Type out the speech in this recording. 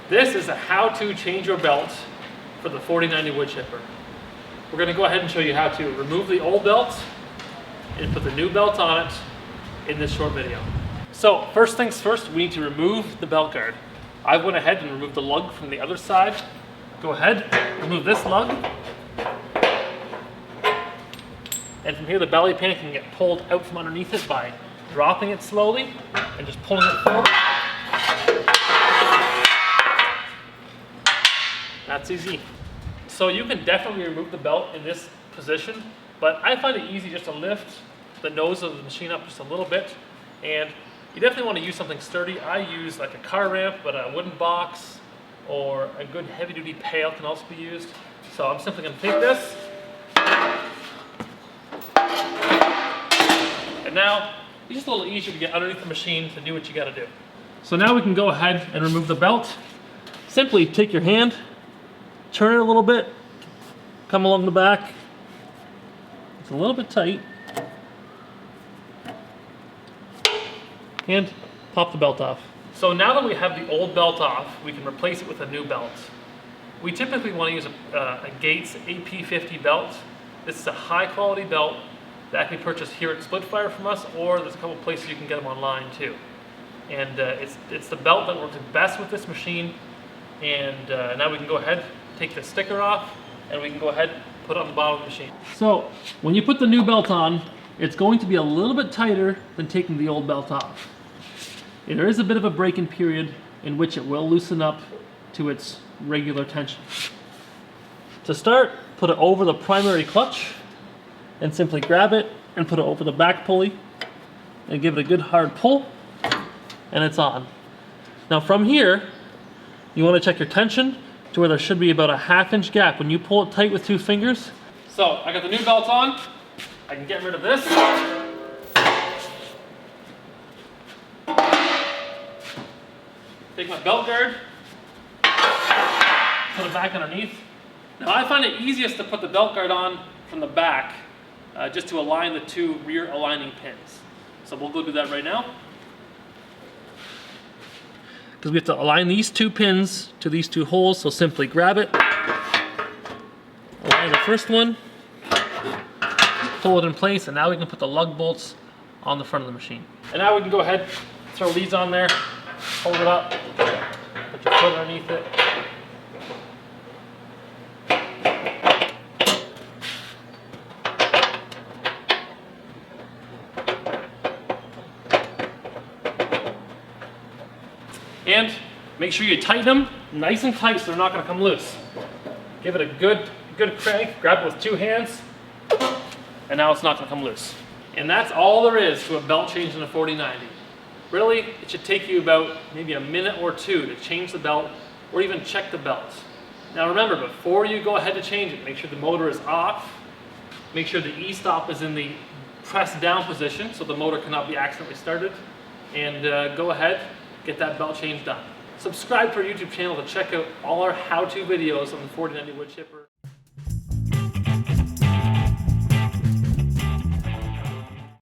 This is a how-to change your belt for the 4090 wood chipper. We're going to go ahead and show you how to remove the old belt and put the new belt on it in this short video. So first things first, we need to remove the belt guard. I went ahead and removed the lug from the other side. Go ahead, remove this lug. And from here the belly pin can get pulled out from underneath it by dropping it slowly and just pulling it forward. That's easy. So you can definitely remove the belt in this position, but I find it easy just to lift the nose of the machine up just a little bit, and you definitely want to use something sturdy. I use like a car ramp, but a wooden box or a good heavy-duty pail can also be used. So I'm simply going to take this, and now it's just a little easier to get underneath the machine to do what you got to do. So now we can go ahead and remove the belt. Simply take your hand, turn it a little bit, come along the back. It's a little bit tight. And pop the belt off. So now that we have the old belt off, we can replace it with a new belt. We typically want to use a Gates AP50 belt. This is a high quality belt that can be purchased here at Splitfire from us, or there's a couple places you can get them online too. And it's the belt that works best with this machine. And now we can go ahead, take the sticker off, and we can go ahead and put it on the bottom of the machine. So when you put the new belt on, it's going to be a little bit tighter than taking the old belt off. There is a bit of a break-in period in which it will loosen up to its regular tension. To start, put it over the primary clutch and simply grab it and put it over the back pulley and give it a good hard pull, and it's on. Now from here, you want to check your tension to where there should be about a ½ inch gap when you pull it tight with 2 fingers. So I got the new belt on. I can get rid of this. Take my belt guard, put it back underneath. Now I find it easiest to put the belt guard on from the back, just to align the 2 rear aligning pins. So we'll go do that right now. Because we have to align these 2 pins to these 2 holes, so simply grab it, align the first one, pull it in place, and now we can put the lug bolts on the front of the machine. And now we can go ahead, throw these on there, hold it up, put your foot underneath it. And make sure you tighten them nice and tight so they're not going to come loose. Give it a good crank, grab it with 2 hands, and now it's not going to come loose. And that's all there is to a belt change in a 4090. Really, it should take you about maybe a minute or 2 to change the belt or even check the belt. Now remember, before you go ahead to change it, make sure the motor is off. Make sure the e-stop is in the press down position so the motor cannot be accidentally started. And go ahead, get that belt change done. Subscribe to our YouTube channel to check out all our how-to videos on the 4090 wood chipper.